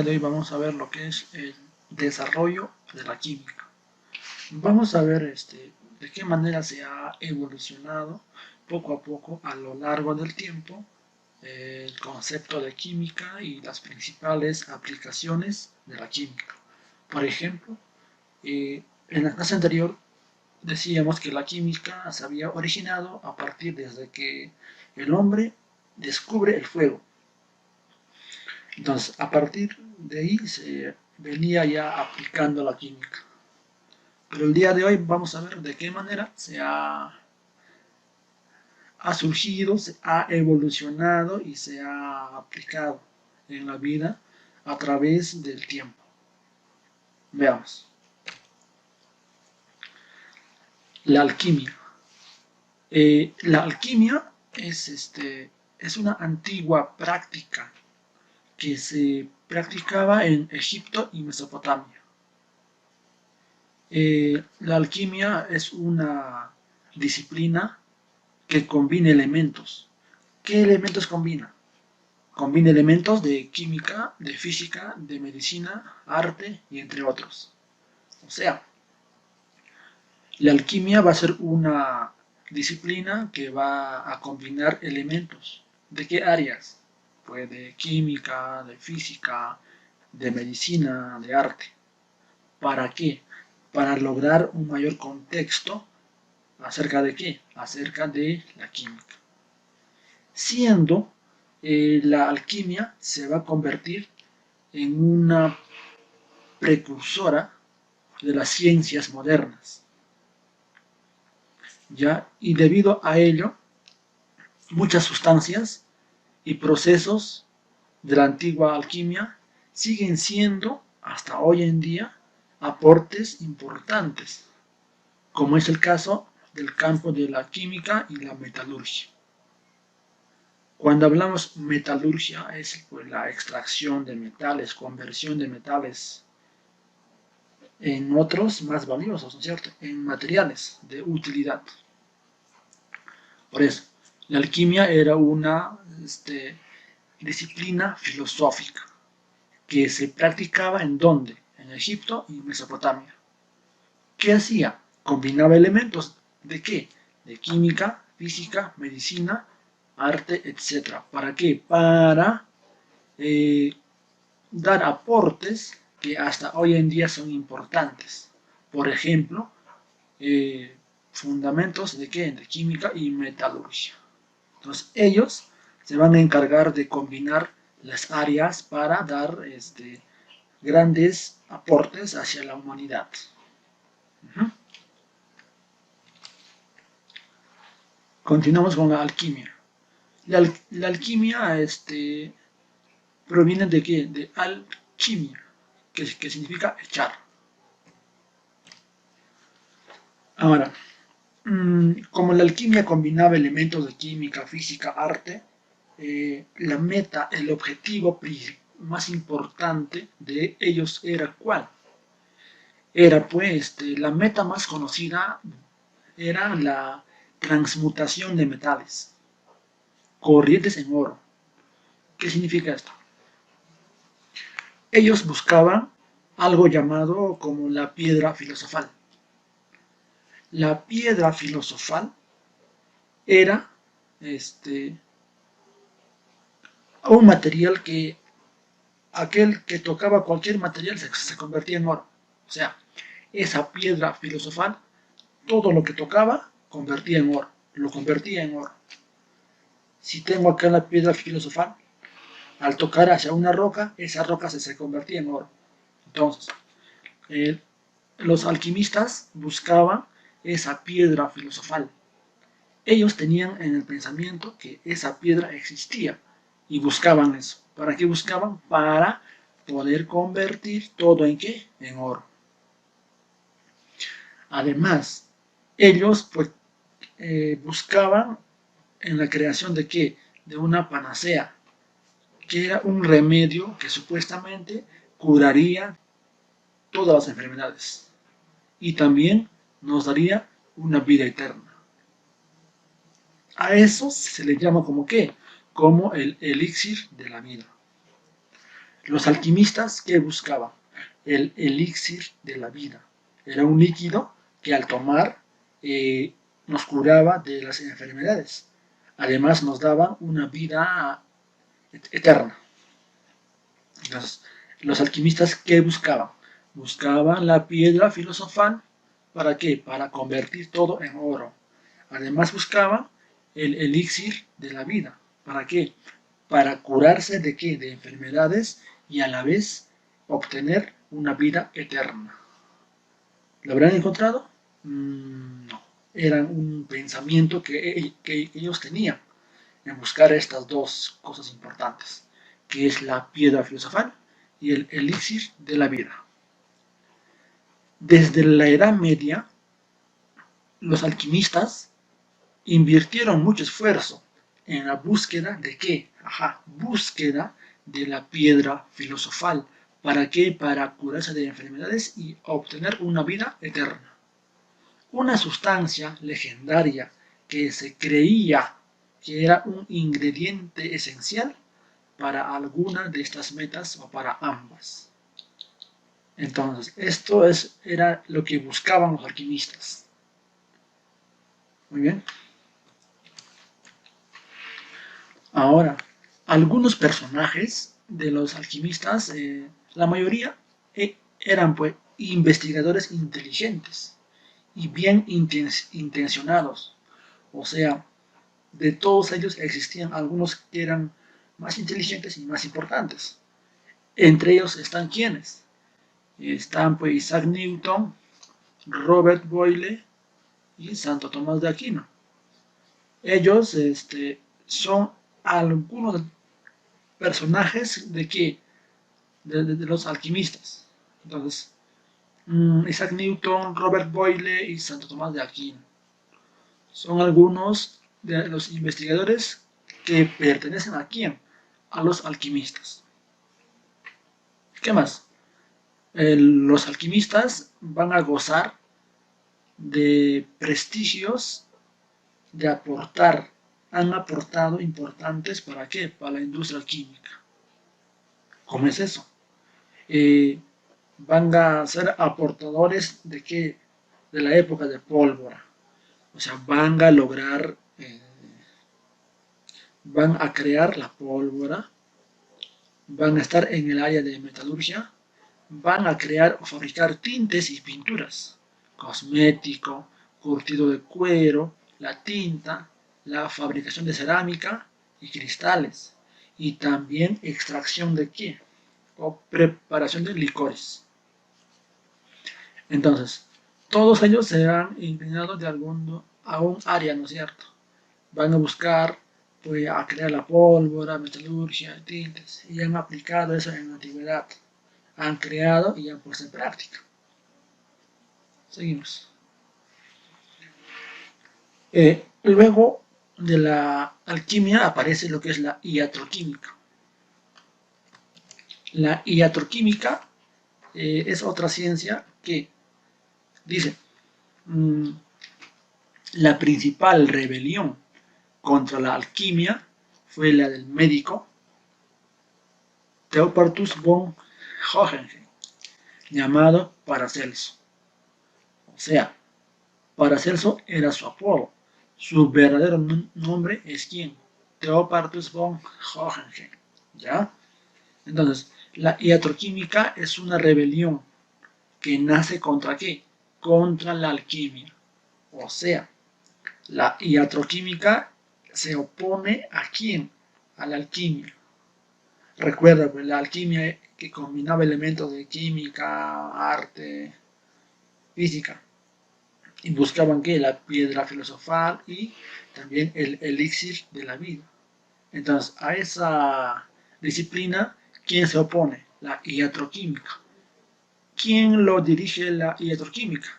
de hoy vamos a ver lo que es el desarrollo de la química. Vamos a ver de qué manera se ha evolucionado poco a poco a lo largo del tiempo el concepto de química y las principales aplicaciones de la química. Por ejemplo, en la clase anterior decíamos que la química se había originado a partir desde que el hombre descubre el fuego. Entonces, a partir de ahí se venía ya aplicando la química. Pero el día de hoy vamos a ver de qué manera ha surgido, se ha evolucionado y se ha aplicado en la vida a través del tiempo. Veamos. La alquimia. La alquimia es una antigua práctica que se practicaba en Egipto y Mesopotamia. La alquimia es una disciplina que combina elementos. ¿Qué elementos combina? Combina elementos de química, de física, de medicina, arte y entre otros. O sea, la alquimia va a ser una disciplina que va a combinar elementos. ¿De qué áreas? Pues de química, de física, de medicina, de arte. ¿Para qué? Para lograr un mayor contexto acerca de qué? Acerca de la química. Siendo la alquimia se va a convertir en una precursora de las ciencias modernas. ¿Ya? Y debido a ello, muchas sustancias y procesos de la antigua alquimia siguen siendo, hasta hoy en día, aportes importantes, como es el caso del campo de la química y la metalurgia. Cuando hablamos metalurgia es pues, la extracción de metales, conversión de metales en otros más valiosos, ¿no es cierto? En materiales de utilidad. Por eso, la alquimia era una disciplina filosófica que se practicaba en ¿dónde? En Egipto y Mesopotamia. ¿Qué hacía? Combinaba elementos de qué? De química, física, medicina, arte, etc. ¿Para qué? Para dar aportes que hasta hoy en día son importantes. Por ejemplo, fundamentos de qué? De química y metalurgia. Entonces ellos se van a encargar de combinar las áreas para dar grandes aportes hacia la humanidad. Continuamos con la alquimia. La alquimia proviene de qué? De alquimia, que significa echar. Ahora, como la alquimia combinaba elementos de química, física, arte, la meta, el objetivo más importante de ellos era ¿cuál? Era pues, la meta más conocida era la transmutación de metales, corrientes en oro. ¿Qué significa esto? Ellos buscaban algo llamado como la piedra filosofal. La piedra filosofal era un material que aquel que tocaba cualquier material se convertía en oro. O sea, esa piedra filosofal, todo lo que tocaba convertía en oro, lo convertía en oro. Si tengo acá la piedra filosofal, al tocar hacia una roca, esa roca se convertía en oro. Entonces, los alquimistas buscaban esa piedra filosofal. Ellos tenían en el pensamiento que esa piedra existía y buscaban eso. ¿Para qué buscaban? Para poder convertir todo en ¿qué? En oro. Además, ellos pues, buscaban en la creación de ¿qué? De una panacea, que era un remedio que supuestamente curaría todas las enfermedades y también nos daría una vida eterna. A eso se le llama como ¿qué? Como el elixir de la vida. Los alquimistas, ¿qué buscaban? El elixir de la vida. Era un líquido que al tomar nos curaba de las enfermedades. Además nos daba una vida eterna. Entonces, los alquimistas, ¿qué buscaban? Buscaban la piedra filosofal. ¿Para qué? Para convertir todo en oro. Además buscaban el elixir de la vida. ¿Para qué? Para curarse de qué? De enfermedades y a la vez obtener una vida eterna. ¿Lo habrán encontrado? No. Era un pensamiento que ellos tenían en buscar estas dos cosas importantes, que es la piedra filosofal y el elixir de la vida. Desde la Edad Media, los alquimistas invirtieron mucho esfuerzo en la búsqueda de qué? Búsqueda de la piedra filosofal. ¿Para qué? Para curarse de enfermedades y obtener una vida eterna. Una sustancia legendaria que se creía que era un ingrediente esencial para alguna de estas metas o para ambas. Entonces, era lo que buscaban los alquimistas. Muy bien. Ahora, algunos personajes de los alquimistas, la mayoría eran pues investigadores inteligentes y bien intencionados. O sea, de todos ellos existían algunos que eran más inteligentes y más importantes. Entre ellos están quienes. Están pues Isaac Newton, Robert Boyle y Santo Tomás de Aquino. Ellos son algunos personajes de qué? De los alquimistas. Entonces, Isaac Newton, Robert Boyle y Santo Tomás de Aquino son algunos de los investigadores que pertenecen a quién? A los alquimistas. ¿Qué más? Los alquimistas van a gozar de prestigios de aportar, han aportado importantes ¿para qué? Para la industria química. ¿Cómo es eso? Van a ser aportadores de qué? De la época de pólvora. O sea, van a lograr, van a crear la pólvora, van a estar en el área de metalurgia, van a crear o fabricar tintes y pinturas, cosmético, curtido de cuero, la tinta, la fabricación de cerámica y cristales, y también extracción de qué? O preparación de licores. Entonces, todos ellos serán inclinados de a un área, ¿no es cierto? Van a buscar, pues, a crear la pólvora, metalurgia, tintes, y han aplicado eso en la antigüedad. Han creado y han puesto en práctica. Seguimos. Luego de la alquimia aparece lo que es la iatroquímica. La iatroquímica es otra ciencia que dice, la principal rebelión contra la alquimia fue la del médico Theophorus von Hohenheim, llamado Paracelso. O sea, Paracelso era su apodo. Su verdadero nombre es ¿quién? Theophorus von Hohenheim. ¿Ya? Entonces, la iatroquímica es una rebelión que nace contra qué? Contra la alquimia. O sea, la iatroquímica se opone a quién? A la alquimia. Recuerda, pues la alquimia que combinaba elementos de química, arte, física. Y buscaban ¿qué? La piedra filosofal y también el elixir de la vida. Entonces, a esa disciplina, ¿quién se opone? La iatroquímica. ¿Quién lo dirige la iatroquímica?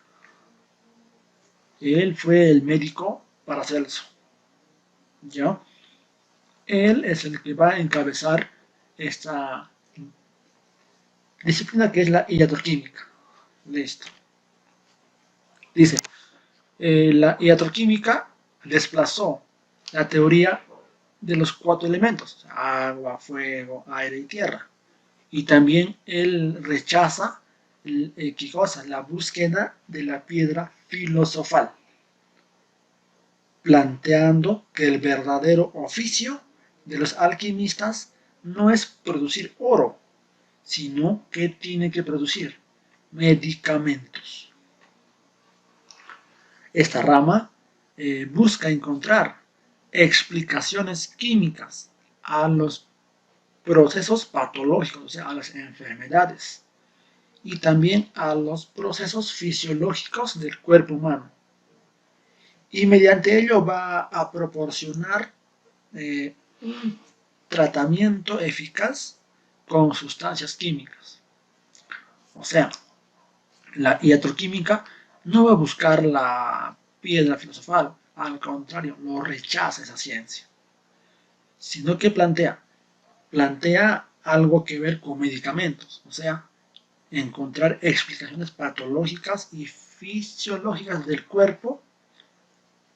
Él fue el médico Paracelso. ¿Ya? Él es el que va a encabezar esta disciplina que es la iatroquímica. Listo. Dice, la iatroquímica desplazó la teoría de los cuatro elementos, agua, fuego, aire y tierra, Y también él rechaza ¿qué cosa? La búsqueda de la piedra filosofal, planteando que el verdadero oficio de los alquimistas no es producir oro, sino que tiene que producir medicamentos. Esta rama busca encontrar explicaciones químicas a los procesos patológicos, o sea, a las enfermedades, y también a los procesos fisiológicos del cuerpo humano. Y mediante ello va a proporcionar un tratamiento eficaz con sustancias químicas. O sea, la iatroquímica no va a buscar la piedra filosofal, al contrario, lo rechaza esa ciencia, sino que plantea algo que ver con medicamentos, o sea, encontrar explicaciones patológicas y fisiológicas del cuerpo,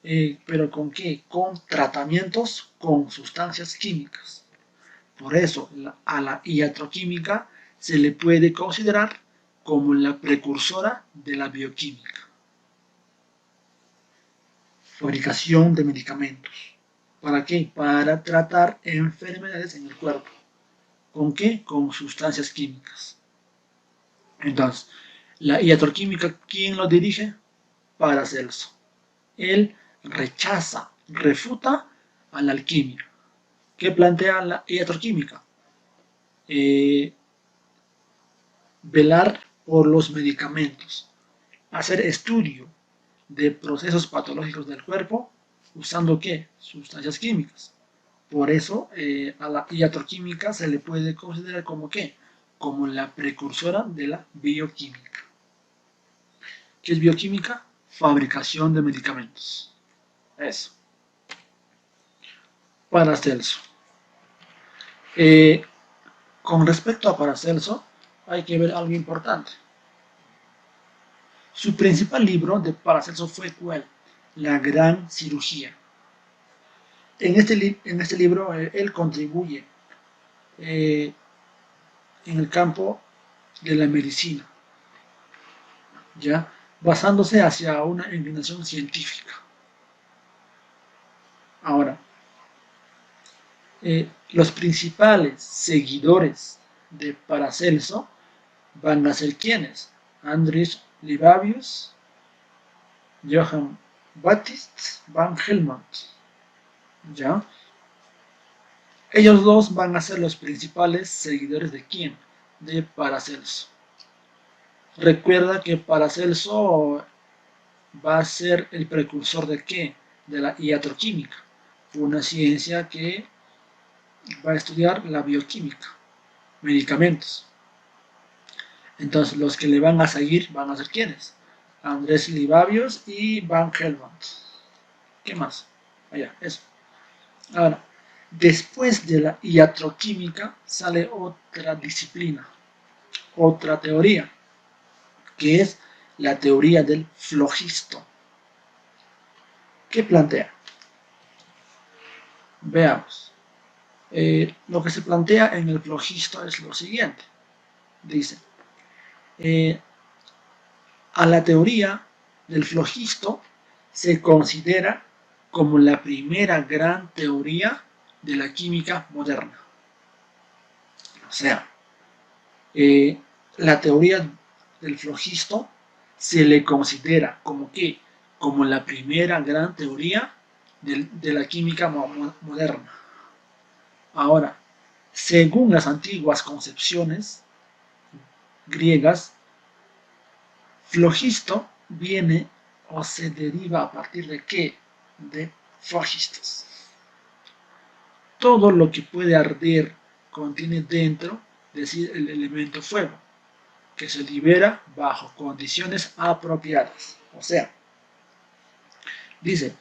pero ¿con qué? Con tratamientos con sustancias químicas. Por eso a la iatroquímica se le puede considerar como la precursora de la bioquímica. Fabricación de medicamentos. ¿Para qué? Para tratar enfermedades en el cuerpo. ¿Con qué? Con sustancias químicas. Entonces, la iatroquímica, ¿quién lo dirige? Paracelso. Él rechaza, refuta a la alquimia. ¿Qué plantea la iatroquímica? Velar por los medicamentos, hacer estudio de procesos patológicos del cuerpo usando ¿qué? Sustancias químicas. Por eso a la iatroquímica se le puede considerar como ¿qué? Como la precursora de la bioquímica. ¿Qué es bioquímica? Fabricación de medicamentos. Eso. Paracelso. Con respecto a Paracelso, hay que ver algo importante. Su principal libro de Paracelso fue ¿cuál? La Gran Cirugía. En este libro él contribuye en el campo de la medicina, ya basándose hacia una inclinación científica. Ahora, los principales seguidores de Paracelso van a ser quienes: Andries Libavius, Johann Baptist van Helmont, ¿ya? Ellos dos van a ser los principales seguidores de quién, de Paracelso. Recuerda que Paracelso va a ser el precursor de qué, de la iatroquímica, una ciencia que va a estudiar la bioquímica, medicamentos. Entonces los que le van a seguir van a ser quiénes, Andrés Libavius y Van Helmont. ¿Qué más? Allá, eso. Ahora, después de la iatroquímica sale otra disciplina, otra teoría, que es la teoría del flogisto. ¿Qué plantea? Veamos. Lo que se plantea en el flogisto es lo siguiente. Dice, a la teoría del flogisto se considera como la primera gran teoría de la química moderna. O sea, la teoría del flogisto se le considera como que, como la primera gran teoría de la química moderna. Ahora, según las antiguas concepciones griegas, flogisto viene o se deriva a partir de qué? De flogistos. Todo lo que puede arder contiene dentro, es decir, el elemento fuego, que se libera bajo condiciones apropiadas. O sea, dice,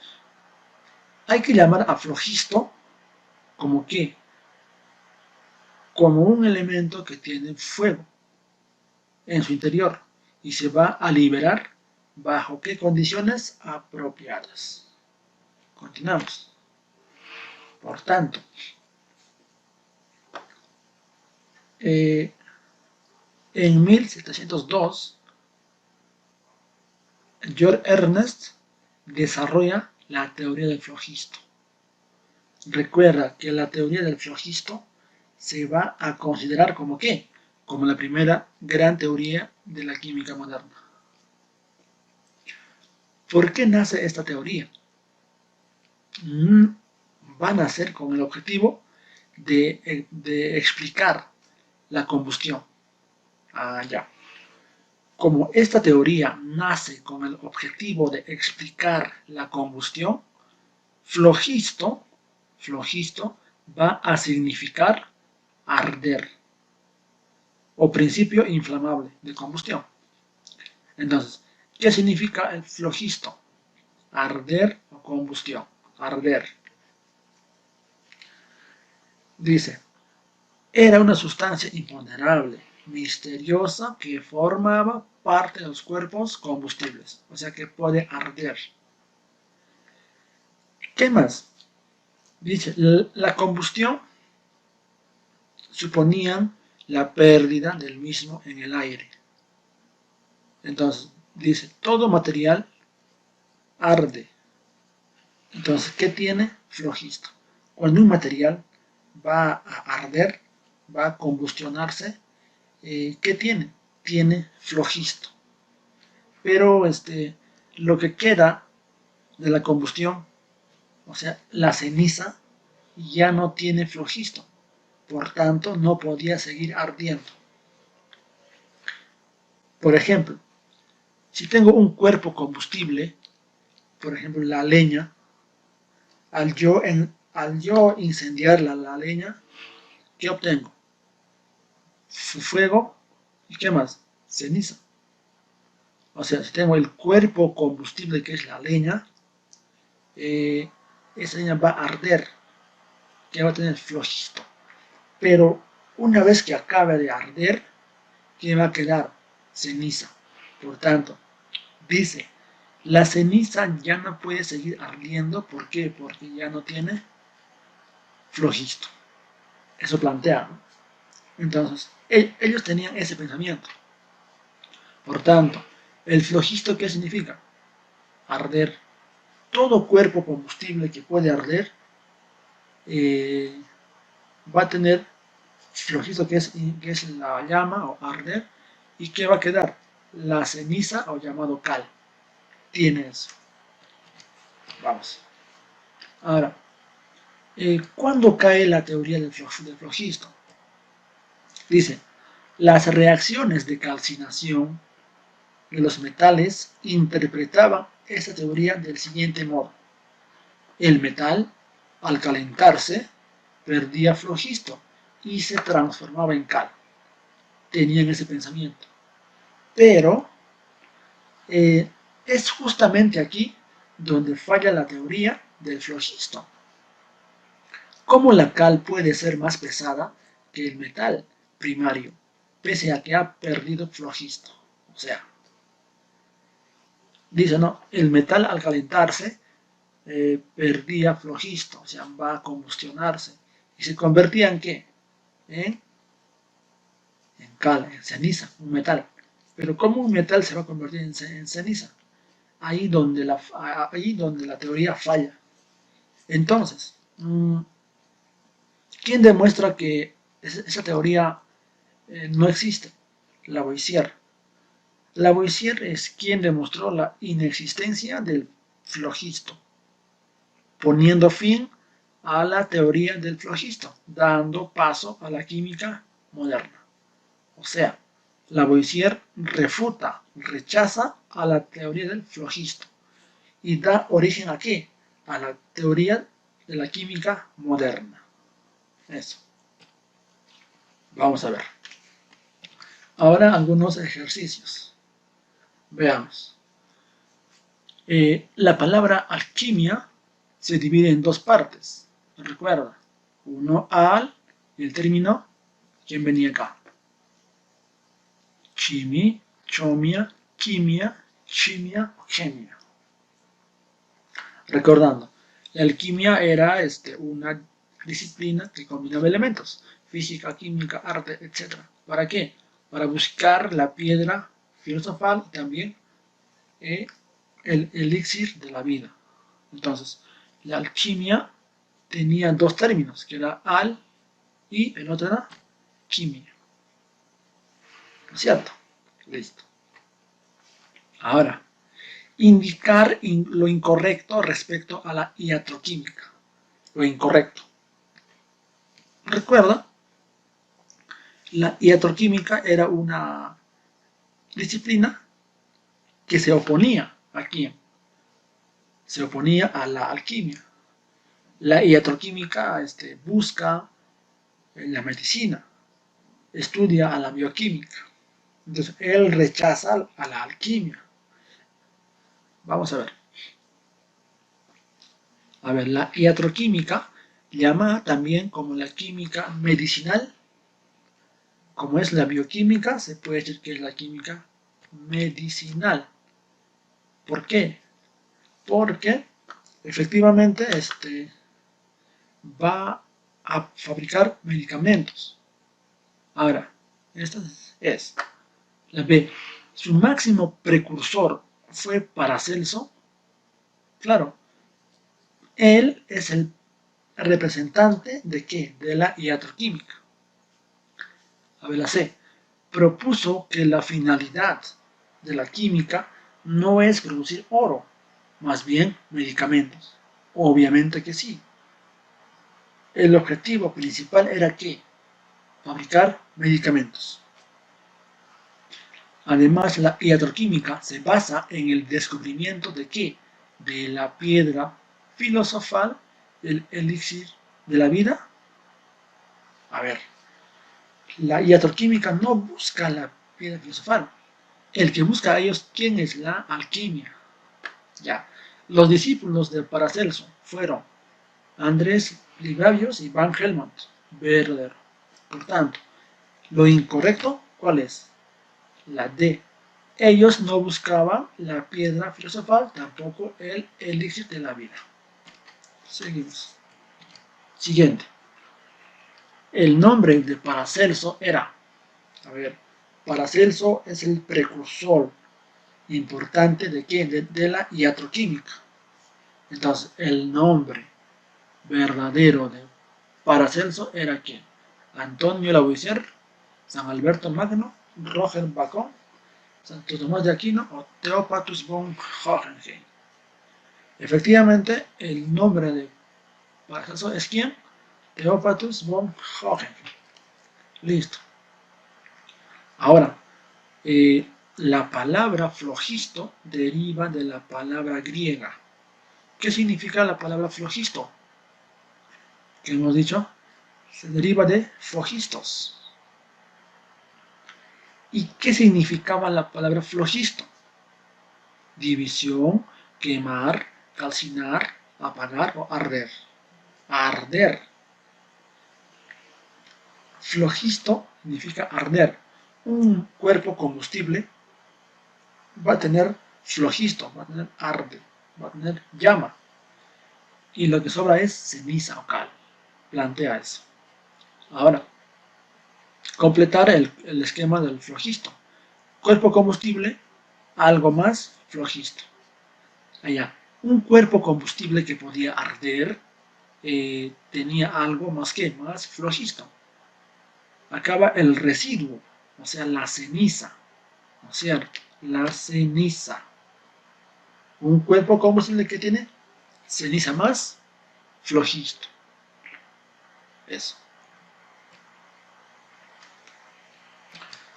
hay que llamar a flogisto como qué, como un elemento que tiene fuego en su interior y se va a liberar bajo qué condiciones apropiadas. Continuamos. Por tanto, En 1702, George Ernest desarrolla la teoría del flogisto. Recuerda que la teoría del flogisto se va a considerar como ¿qué? Como la primera gran teoría de la química moderna. ¿Por qué nace esta teoría? Va a nacer con el objetivo de explicar la combustión. Ya. Como esta teoría nace con el objetivo de explicar la combustión, flogisto va a significar arder o principio inflamable de combustión. Entonces, ¿qué significa el flogisto? Arder o combustión. Arder. Dice, era una sustancia imponderable, misteriosa, que formaba parte de los cuerpos combustibles, o sea que puede arder. ¿Qué más? Dice, la combustión suponía la pérdida del mismo en el aire. Entonces, dice, todo material arde. Entonces, ¿qué tiene? Flogisto. Cuando un material va a arder, va a combustionarse, ¿qué tiene? Tiene flogisto. Pero lo que queda de la combustión, o sea, la ceniza, ya no tiene flogisto. Por tanto, no podía seguir ardiendo. Por ejemplo, si tengo un cuerpo combustible, por ejemplo la leña, al yo incendiar la leña, ¿qué obtengo? Fuego y ¿qué más? Ceniza. O sea, si tengo el cuerpo combustible que es la leña, esa leña va a arder, que va a tener flogisto. Pero una vez que acabe de arder, ¿qué va a quedar? Ceniza. Por tanto, dice, la ceniza ya no puede seguir ardiendo. ¿Por qué? Porque ya no tiene flogisto. Eso plantea, ¿no? Entonces, ellos tenían ese pensamiento. Por tanto, el flogisto, ¿qué significa? Arder. Todo cuerpo combustible que puede arder va a tener flogisto, que es la llama o arder. ¿Y qué va a quedar? La ceniza o llamado cal. Tiene eso. Vamos. Ahora, ¿cuándo cae la teoría del flogisto? Dice, las reacciones de calcinación de los metales interpretaban esta teoría del siguiente modo. El metal, al calentarse, perdía flogisto y se transformaba en cal. Tenían ese pensamiento. Pero es justamente aquí donde falla la teoría del flogisto. ¿Cómo la cal puede ser más pesada que el metal primario, pese a que ha perdido flogisto? O sea, dice, no, el metal al calentarse perdía flogisto, o sea, va a combustionarse. ¿Y se convertía en qué? En cal, en ceniza, un metal. Pero ¿cómo un metal se va a convertir en ceniza? Ahí donde la teoría falla. Entonces, ¿quién demuestra que esa teoría no existe? Lavoisier. Lavoisier es quien demostró la inexistencia del flogisto, poniendo fin a la teoría del flogisto, dando paso a la química moderna. O sea, Lavoisier refuta, rechaza a la teoría del flogisto y da origen a qué? A la teoría de la química moderna. Eso. Vamos a ver. Ahora algunos ejercicios. Veamos. La palabra alquimia se divide en dos partes. Recuerda. Uno al y el término, ¿quién venía acá? Chimi, chomia, quimia, chimia, gemia. Recordando, la alquimia era una disciplina que combinaba elementos, física, química, arte, etc. ¿Para qué? para buscar la piedra filosofal y también el elixir de la vida. Entonces, la alquimia tenía dos términos, que era al y el otro era quimia. ¿Cierto? Listo. Ahora, indicar lo incorrecto respecto a la iatroquímica. Lo incorrecto. Recuerda, la iatroquímica era una disciplina que se oponía a quién? Se oponía a la alquimia. La iatroquímica busca la medicina, estudia a la bioquímica. Entonces, él rechaza a la alquimia. Vamos a ver. A ver, la iatroquímica, llamada también como la química medicinal, como es la bioquímica, se puede decir que es la química medicinal. ¿Por qué? Porque efectivamente va a fabricar medicamentos. Ahora, esta es la B. Su máximo precursor fue Paracelso. Claro, él es el representante de ¿qué? De la iatroquímica. A ver, la C. Propuso que la finalidad de la química no es producir oro, más bien medicamentos. Obviamente que sí. El objetivo principal era ¿qué? Fabricar medicamentos. Además, la iatroquímica se basa en el descubrimiento de ¿qué? De la piedra filosofal, el elixir de la vida. A ver, la iatroquímica no busca la piedra filosofal. El que busca a ellos, ¿quién es? La alquimia. Ya. Los discípulos de Paracelso fueron Andrés Libavius y Van Helmont. Verdadero. Por tanto, lo incorrecto, ¿cuál es? La D. Ellos no buscaban la piedra filosofal, tampoco el elixir de la vida. Seguimos. Siguiente. El nombre de Paracelso era, a ver, Paracelso es el precursor importante de ¿qué? De la iatroquímica. Entonces, el nombre verdadero de Paracelso era ¿quién? Antonio Lavoisier, San Alberto Magno, Roger Bacon, Santo Tomás de Aquino o Theopatus von Hohenheim. Efectivamente, el nombre de Paracelso es ¿quién? Theopatus von Hohenheim. Listo. Ahora, la palabra flogisto deriva de la palabra griega. ¿Qué significa la palabra flogisto? ¿Qué hemos dicho? Se deriva de flogistos. ¿Y qué significaba la palabra flogisto? División, quemar, calcinar, apagar o arder. Arder. Flogisto significa arder. Un cuerpo combustible va a tener flogisto, va a tener arde, va a tener llama. Y lo que sobra es ceniza o cal. Plantea eso. Ahora, completar el esquema del flogisto. Cuerpo combustible, algo más, flogisto. Allá, un cuerpo combustible que podía arder tenía algo más que más flogisto. Acaba el residuo, o sea, la ceniza. ¿No es cierto? La ceniza. Un cuerpo combustible que tiene ceniza más flogisto. Eso.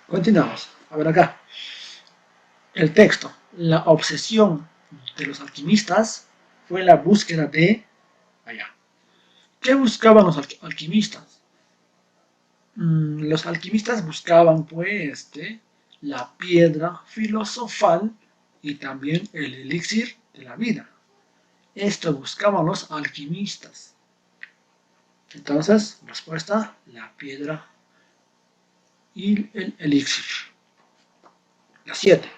Continuamos. A ver acá. El texto. La obsesión de los alquimistas fue la búsqueda de allá. ¿Qué buscaban los alquimistas? Los alquimistas buscaban pues la piedra filosofal y también el elixir de la vida. Esto buscaban los alquimistas. Entonces, respuesta, la piedra y el elixir. La 7.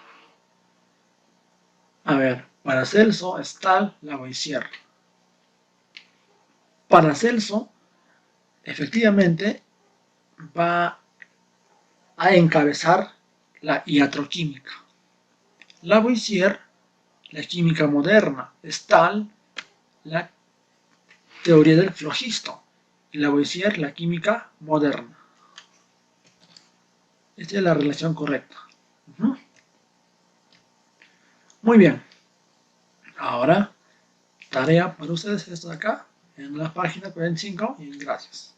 A ver, Paracelso, Stahl, Lavoisier. Paracelso, efectivamente, va a encabezar la iatroquímica. Lavoisier, la química moderna. Stahl, la teoría del flogisto. Y Lavoisier, la química moderna. Esta es la relación correcta. Muy bien. Ahora, tarea para ustedes, esto de acá, en la página 45, y gracias.